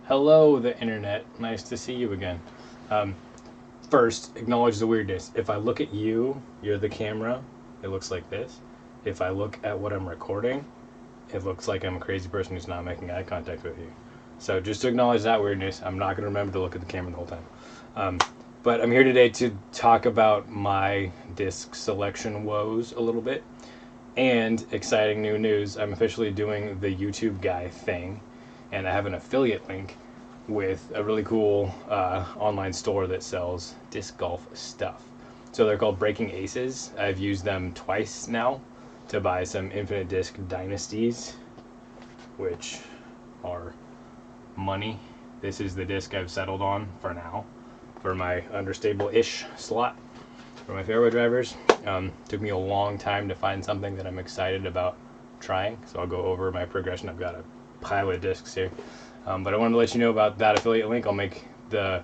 Hello, the internet. Nice to see you again. Um, First, acknowledge the weirdness. If I look at you, you're the camera, it looks like this. If I look at what I'm recording, it looks like I'm a crazy person who's not making eye contact with you. So just to acknowledge that weirdness, I'm not going to remember to look at the camera the whole time. Um, but I'm here today to talk about my disc selection woes a little bit. And exciting new news, I'm officially doing the YouTube guy thing, and I have an affiliate link with a really cool online store that sells disc golf stuff. So they're called Breaking Aces. I've used them twice now to buy some Infinite Discs Dynasties, which are money. This is the disc I've settled on for now for my understable-ish slot for my fairway drivers. Took me a long time to find something that I'm excited about trying, so I'll go over my progression. I've got a pile of discs here. But I wanted to let you know about that affiliate link. I'll make the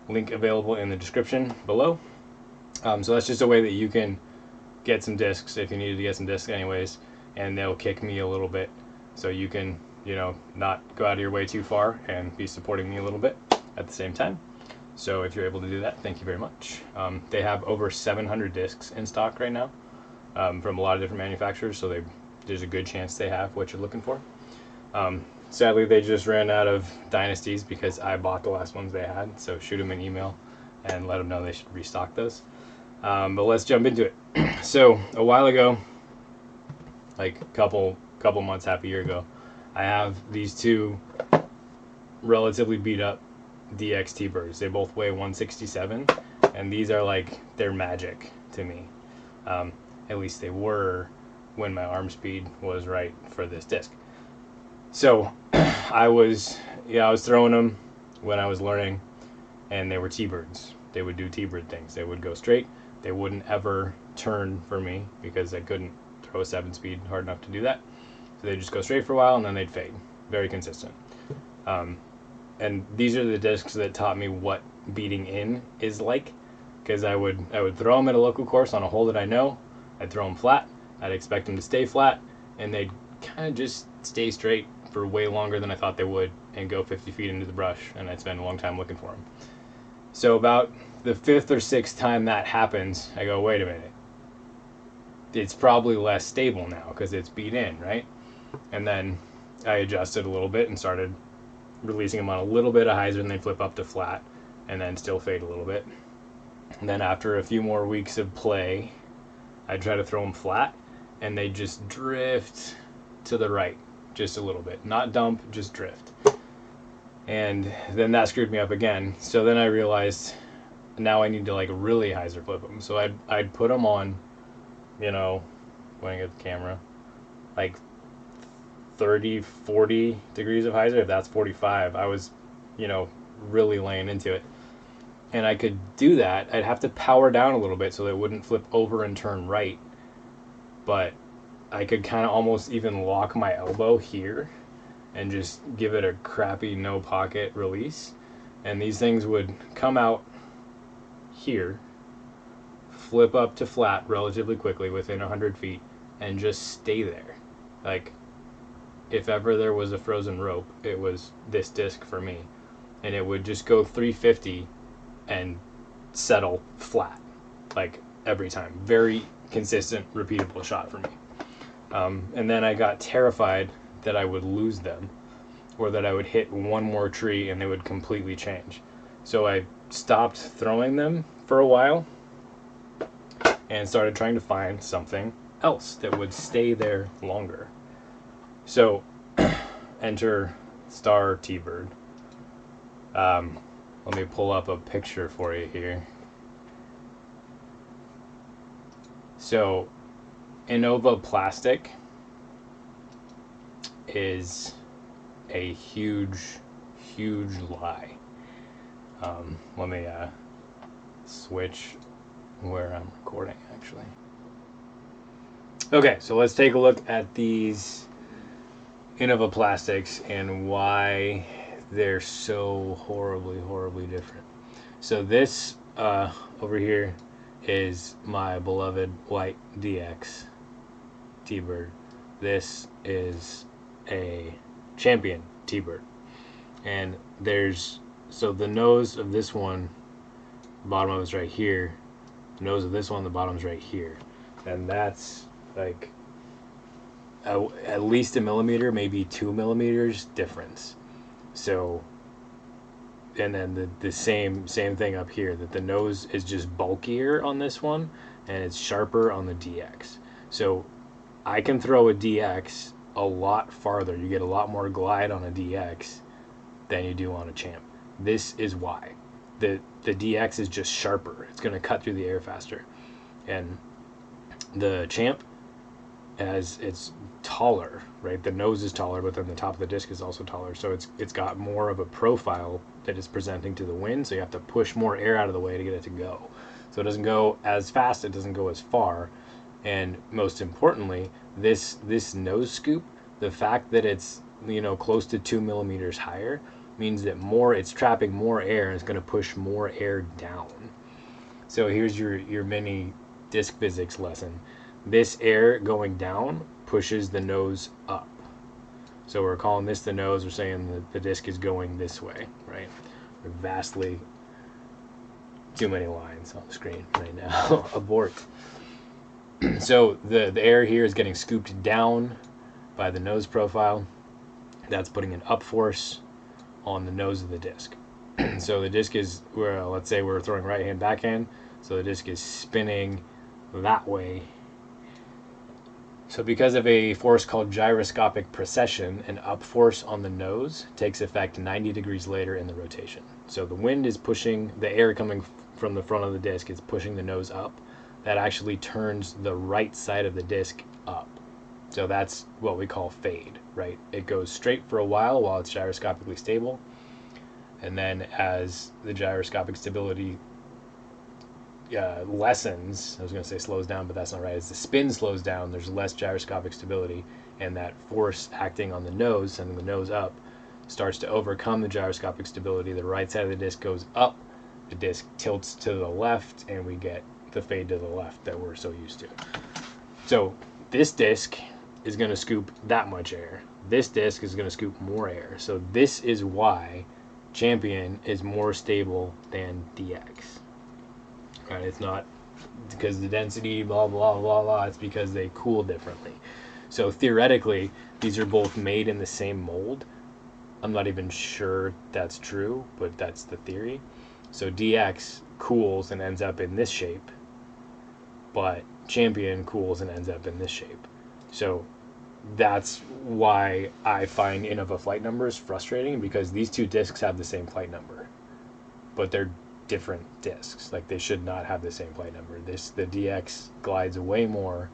link available in the description below. So that's just a way that you can get some discs if you needed to get some discs anyways, and they'll kick me a little bit so you can, not go out of your way too far and be supporting me a little bit at the same time. So if you're able to do that, thank you very much. They have over 700 discs in stock right now from a lot of different manufacturers, so there's a good chance they have what you're looking for. Sadly, they just ran out of Dynasties because I bought the last ones they had, so shoot them an email and let them know they should restock those. But let's jump into it. So a while ago, like a couple months, half a year ago, I have these two relatively beat up DX Birds. They both weigh 167, and these are like, they're magic to me. At least they were when my arm speed was right for this disc. So I was throwing them when I was learning, and they were T-birds. They would do T-bird things. They would go straight. They wouldn't ever turn for me because I couldn't throw a 7-speed hard enough to do that. So they'd just go straight for a while and then they'd fade. Very consistent. And these are the discs that taught me what beating in is like, because I would throw them at a local course on a hole that I know. I'd throw them flat. I'd expect them to stay flat, and they'd kind of just stay straight for way longer than I thought they would and go 50 feet into the brush, and I'd spend a long time looking for them. So about the 5th or 6th time that happens, I go, wait a minute. It's probably less stable now because it's beat in, right? And then I adjusted a little bit and started releasing them on a little bit of hyzer, and they flip up to flat and then still fade a little bit. And then after a few more weeks of play, I try to throw them flat, and they just drift to the right just a little bit. Not dump, just drift. And then that screwed me up again. So then I realized now I need to like really hyzer flip them. So I'd put them on, pointing at the camera, like 30, 40 degrees of hyzer. If that's 45, I was, really laying into it. And I could do that. I'd have to power down a little bit so that it wouldn't flip over and turn right. But I could kind of almost even lock my elbow here and just give it a crappy no pocket release. And these things would come out here, flip up to flat relatively quickly within 100 feet, and just stay there. Like, if ever there was a frozen rope, it was this disc for me. And it would just go 350 and settle flat, like every time. Very consistent, repeatable shot for me. And then I got terrified that I would lose them, or that I would hit one more tree and they would completely change. So I stopped throwing them for a while and started trying to find something else that would stay there longer. So enter Star T-Bird. Let me pull up a picture for you here. So Innova Plastic is a huge lie. Let me switch where I'm recording actually. Okay, so let's take a look at these Innova Plastics and why they're so horribly different. So this over here is my beloved white DX T-Bird. This is a Champion T-Bird. And so the nose of this one, the bottom of it's right here. The nose of this one, the bottom's right here. And that's like at least a millimeter, maybe 2 millimeters difference. So, and then the same thing up here, that the nose is just bulkier on this one and it's sharper on the DX. So I can throw a DX a lot farther. You get a lot more glide on a DX than you do on a champ. This is why. The DX is just sharper. It's going to cut through the air faster. And the champ, as it's taller, right? The nose is taller, but then the top of the disc is also taller. So it's got more of a profile that is presenting to the wind. So you have to push more air out of the way to get it to go. So it doesn't go as fast. It doesn't go as far. And most importantly, this nose scoop, the fact that it's, you know, close to 2 millimeters higher, means that it's trapping more air and it's going to push more air down. So here's your mini disc physics lesson. This air going down pushes the nose up. So we're calling this the nose. We're saying that the disc is going this way, right? We're vastly too many lines on the screen right now. Abort. So the air here is getting scooped down by the nose profile. That's putting an up force on the nose of the disc. So the disc is, let's say we're throwing right hand, backhand. So the disc is spinning that way. So because of a force called gyroscopic precession, an up force on the nose takes effect 90 degrees later in the rotation. So the wind is pushing, the air coming from the front of the disc is pushing the nose up. That actually turns the right side of the disc up. So that's what we call fade, right? It goes straight for a while it's gyroscopically stable. And then as the gyroscopic stability lessens, I was going to say slows down, but that's not right. As the spin slows down, there's less gyroscopic stability, and that force acting on the nose, sending the nose up, starts to overcome the gyroscopic stability. The right side of the disc goes up, the disc tilts to the left, and we get the fade to the left that we're so used to. So this disc is going to scoop that much air. This disc is going to scoop more air. So this is why Champion is more stable than DX. Right? It's not because the density, blah, blah, blah, blah. It's because they cool differently. So theoretically, these are both made in the same mold. I'm not even sure that's true, but that's the theory. So DX cools and ends up in this shape, but Champion cools and ends up in this shape. So that's why I find Innova flight numbers frustrating, because these two discs have the same flight number, but they're different discs. Like, they should not have the same flight number. The DX glides way more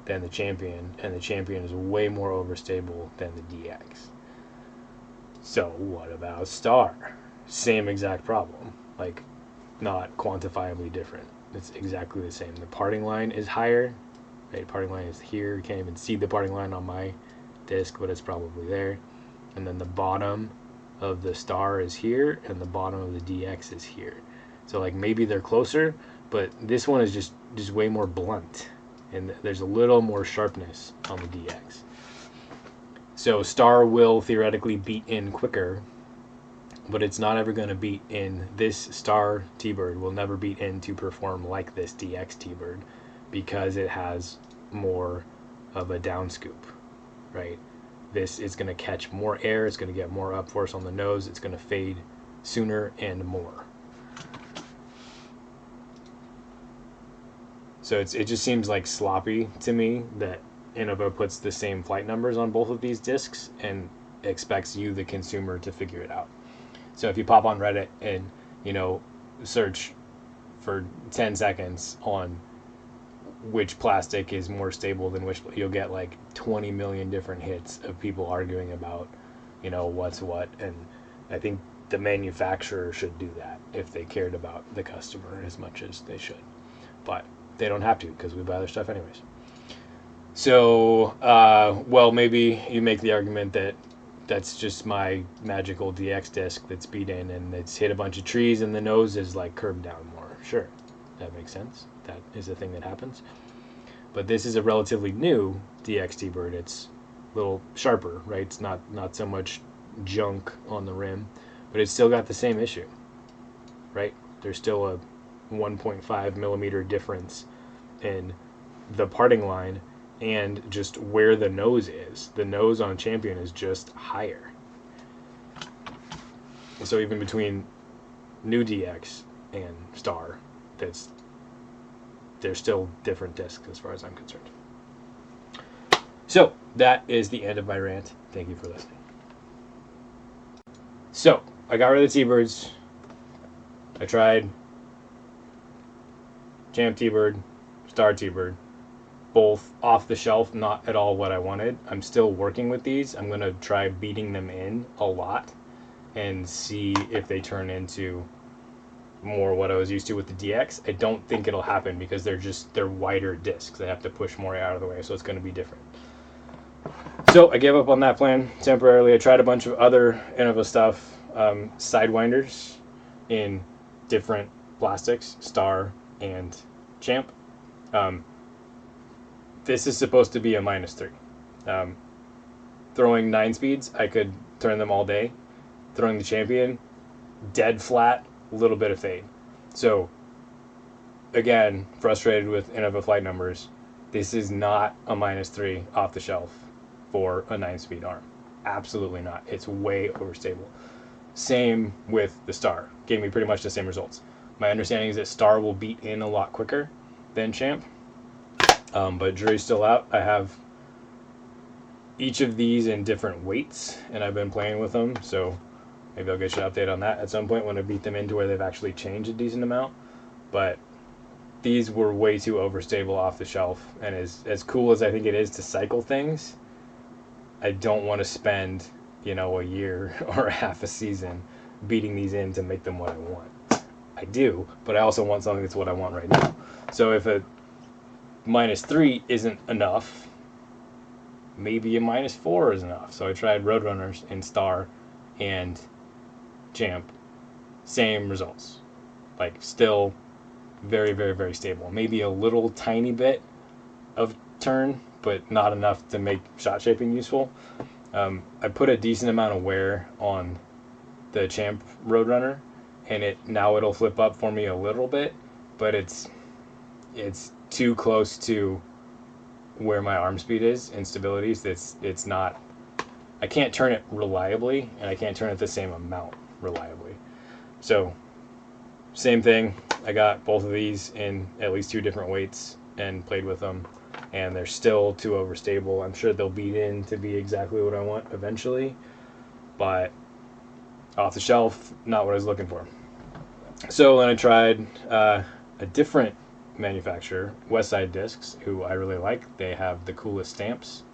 than the Champion, and the Champion is way more overstable than the DX. So what about Star? Same exact problem. Like, not quantifiably different. It's exactly the same. The parting line is higher. Right, parting line is here. You can't even see the parting line on my disc, but it's probably there. And then the bottom of the Star is here, and the bottom of the DX is here. So like maybe they're closer, but this one is just way more blunt, and there's a little more sharpness on the DX. So Star will theoretically beat in quicker, but it's not ever going to beat in. This Star T-Bird will never beat in to perform like this DX T-Bird, because it has more of a down scoop, right? This is going to catch more air, it's going to get more up force on the nose, it's going to fade sooner and more. So it just seems like sloppy to me that Innova puts the same flight numbers on both of these discs and expects you, the consumer, to figure it out. So if you pop on Reddit and, you know, search for 10 seconds on which plastic is more stable than which, you'll get like 20 million different hits of people arguing about, you know, what's what. And I think the manufacturer should do that if they cared about the customer as much as they should. But they don't have to, because we buy their stuff anyways. So, well, maybe you make the argument that that's just my magical DX disc that's beat in and it's hit a bunch of trees and the nose is like curved down more. Sure, that makes sense. That is a thing that happens. But this is a relatively new DX T-Bird. It's a little sharper, right? It's not so much junk on the rim, but it's still got the same issue, right? There's still a 1.5 millimeter difference in the parting line and just where the nose is. The nose on Champion is just higher. So even between new DX and Star, they're still different discs as far as I'm concerned. So that is the end of my rant. Thank you for listening. So I got rid of the T-Birds. I tried Champ T-Bird, Star T-Bird, both off the shelf, not at all what I wanted. I'm still working with these. I'm going to try beating them in a lot and see if they turn into more what I was used to with the DX. I don't think it'll happen because they're wider discs. I have to push more out of the way, so it's going to be different. So I gave up on that plan temporarily. I tried a bunch of other Innova stuff, sidewinders in different plastics, Star and Champ. This is supposed to be a -3. Throwing 9 speeds, I could turn them all day. Throwing the Champion, dead flat, a little bit of fade. So again, frustrated with Innova flight numbers. This is not a -3 off the shelf for a 9-speed arm. Absolutely not. It's way overstable. Same with the Star. Gave me pretty much the same results. My understanding is that Star will beat in a lot quicker than Champ. But jury's still out. I have each of these in different weights, and I've been playing with them, so maybe I'll get you an update on that at some point when I beat them into where they've actually changed a decent amount. But these were way too overstable off the shelf, and as cool as I think it is to cycle things, I don't want to spend, a year or half a season beating these in to make them what I want. I do, but I also want something that's what I want right now. So if a -3 isn't enough, maybe a -4 is enough. So I tried Roadrunners in Star and Champ. Same results. Like, still very, very, very stable. Maybe a little tiny bit of turn, but not enough to make shot shaping useful. I put a decent amount of wear on the Champ Roadrunner, and it'll flip up for me a little bit, but it's too close to where my arm speed is and stabilities. It's not. I can't turn it reliably, and I can't turn it the same amount reliably. So same thing. I got both of these in at least 2 different weights and played with them, and they're still too overstable. I'm sure they'll beat in to be exactly what I want eventually, but off the shelf, not what I was looking for. So then I tried a different manufacturer, Westside Discs, who I really like. They have the coolest stamps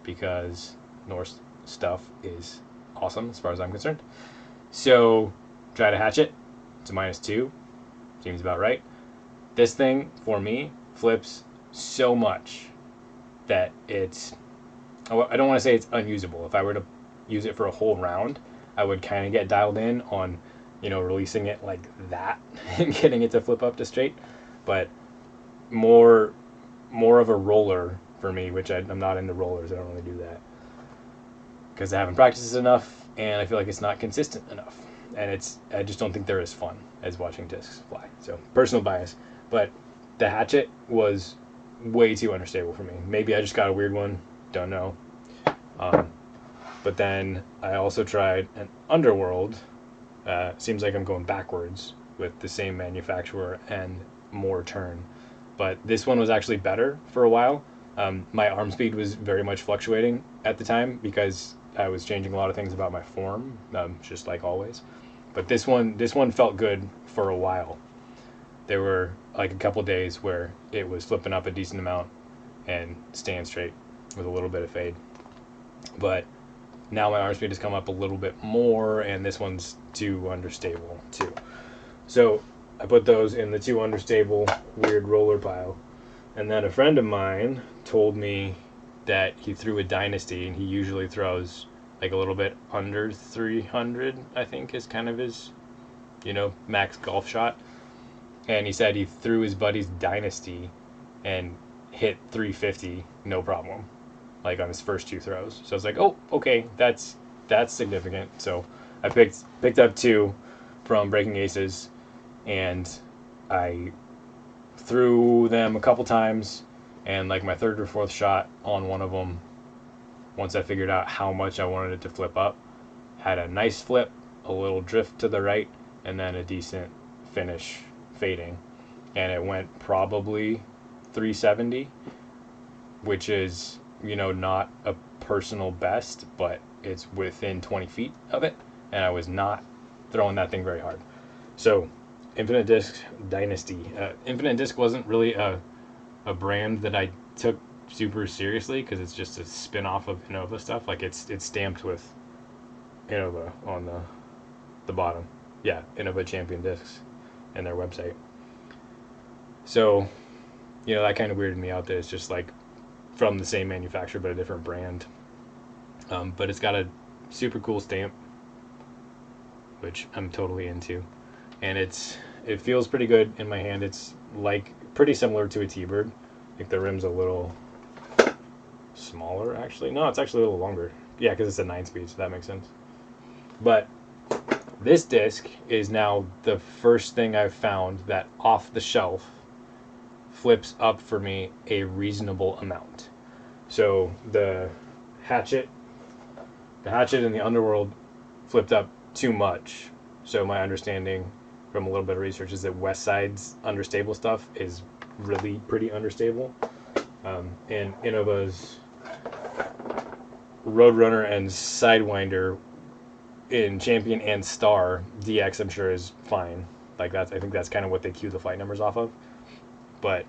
because Norse stuff is awesome as far as I'm concerned. So tried a hatchet. It's a -2. Seems about right. This thing, for me, flips so much that I don't want to say it's unusable. If I were to use it for a whole round, I would kind of get dialed in on, releasing it like that and getting it to flip up to straight. But more of a roller for me, which I'm not into rollers. I don't really do that because I haven't practiced enough, and I feel like it's not consistent enough. And I just don't think they're as fun as watching discs fly. So personal bias. But the hatchet was way too understable for me. Maybe I just got a weird one. Don't know. But then I also tried an Underworld. Seems like I'm going backwards with the same manufacturer and more turn. But this one was actually better for a while. My arm speed was very much fluctuating at the time because I was changing a lot of things about my form, just like always. But this one felt good for a while. There were like a couple days where it was flipping up a decent amount and staying straight with a little bit of fade. But now my arm speed has come up a little bit more, and this one's too understable too. So I put those in the too understable weird roller pile. And then a friend of mine told me that he threw a Dynasty, and he usually throws like a little bit under 300, I think, is kind of his, max golf shot. And he said he threw his buddy's Dynasty and hit 350, no problem, like on his first 2 throws. So I was like, oh, okay, that's that's significant. So I picked up 2 from Breaking Aces, and I threw them a couple times, and like my 3rd or 4th shot on one of them, once I figured out how much I wanted it to flip up, had a nice flip, a little drift to the right, and then a decent finish fading. And it went probably 370, which is, not a personal best, but it's within 20 feet of it, and I was not throwing that thing very hard. So, Infinite Discs Dynasty. Infinite Disc wasn't really a brand that I took super seriously, because it's just a spin-off of Innova stuff. Like, it's stamped with Innova on the bottom. Yeah, Innova Champion Discs and their website. So, that kind of weirded me out that it's just like from the same manufacturer but a different brand. But it's got a super cool stamp, which I'm totally into. And it feels pretty good in my hand. It's like pretty similar to a T-Bird. Like the rim's a little smaller, actually. No, it's actually a little longer. Yeah, because it's a 9-speed, so that makes sense. But this disc is now the first thing I've found that off the shelf flips up for me a reasonable amount. So the hatchet in the Underworld flipped up too much. So my understanding from a little bit of research is that West Side's understable stuff is really pretty understable. And Innova's Roadrunner and Sidewinder in Champion and Star DX, I'm sure, is fine. Like I think that's kind of what they cue the flight numbers off of. But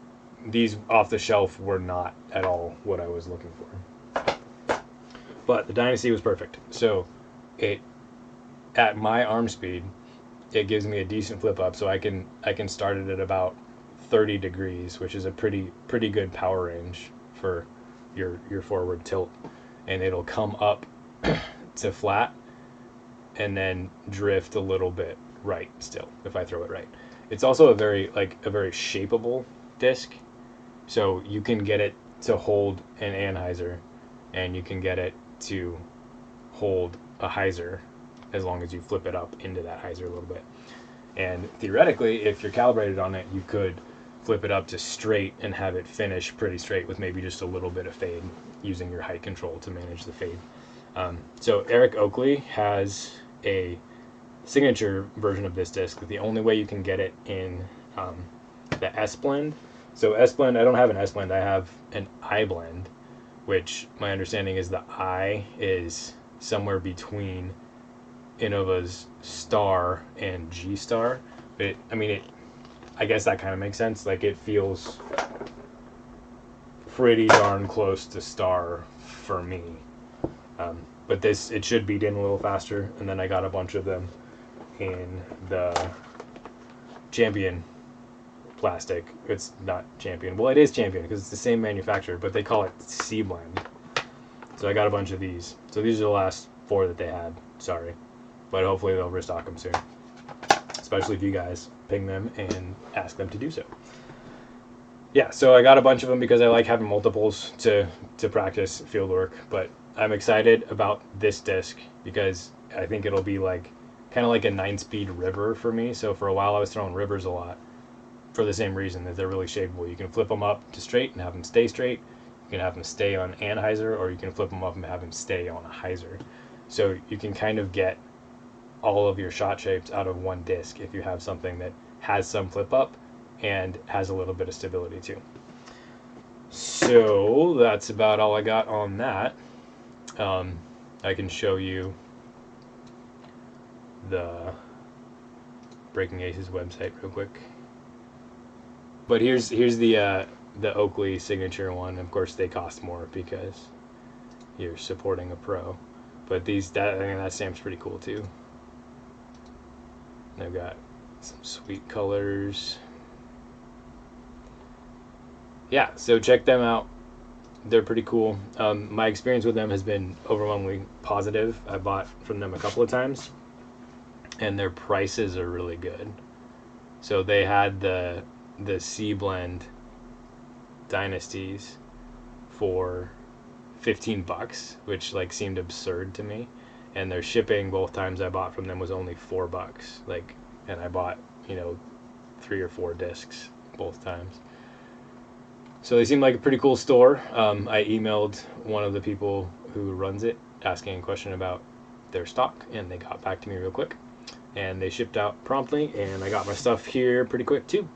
these off the shelf were not at all what I was looking for. But the Dynasty was perfect. So at my arm speed, it gives me a decent flip up, so I can start it at about 30 degrees, which is a pretty good power range for your forward tilt, and it'll come up to flat and then drift a little bit right still if I throw it right. It's also a very shapeable disc, so you can get it to hold an anhyzer, and you can get it to hold a hyzer as long as you flip it up into that hyzer a little bit. And theoretically, if you're calibrated on it, you could flip it up to straight and have it finish pretty straight with maybe just a little bit of fade, using your height control to manage the fade. So Eric Oakley has a signature version of this disc. The only way you can get it in the S blend. So S blend, I don't have an S blend, I have an I blend, which my understanding is the I is somewhere between Innova's Star and G Star. But I guess that kind of makes sense. Like, it feels pretty darn close to Star for me. But it should beat in a little faster. And then I got a bunch of them in the Champion plastic. It's not Champion. Well, it is Champion because it's the same manufacturer, but they call it C blend. So I got a bunch of these. So these are the last 4 that they had. Sorry. But hopefully they'll restock them soon. Especially if you guys ping them and ask them to do so. Yeah, so I got a bunch of them because I like having multiples to practice field work. But I'm excited about this disc because I think it'll be kind of like a 9-speed river for me. So for a while I was throwing rivers a lot for the same reason, that they're really shapeable. You can flip them up to straight and have them stay straight. You can have them stay on anhyzer, or you can flip them up and have them stay on a hyzer. So you can kind of get all of your shot shapes out of one disc if you have something that has some flip up and has a little bit of stability too. So that's about all I got on that. I can show you the Breaking Aces website real quick. But here's the Oakley signature one. Of course, they cost more because you're supporting a pro. But that stamp's pretty cool too. They've got some sweet colors. Yeah, so check them out. They're pretty cool. My experience with them has been overwhelmingly positive. I bought from them a couple of times, and their prices are really good. So they had the C blend Dynasties for $15, which seemed absurd to me. and their shipping both times I bought from them was only $4. Like, and I bought, 3 or 4 discs both times. So they seem like a pretty cool store. I emailed one of the people who runs it asking a question about their stock, and they got back to me real quick. And they shipped out promptly, and I got my stuff here pretty quick too.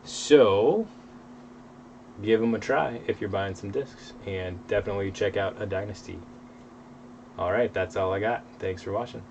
So give them a try if you're buying some discs, and definitely check out a Dynasty. Alright, that's all I got. Thanks for watching.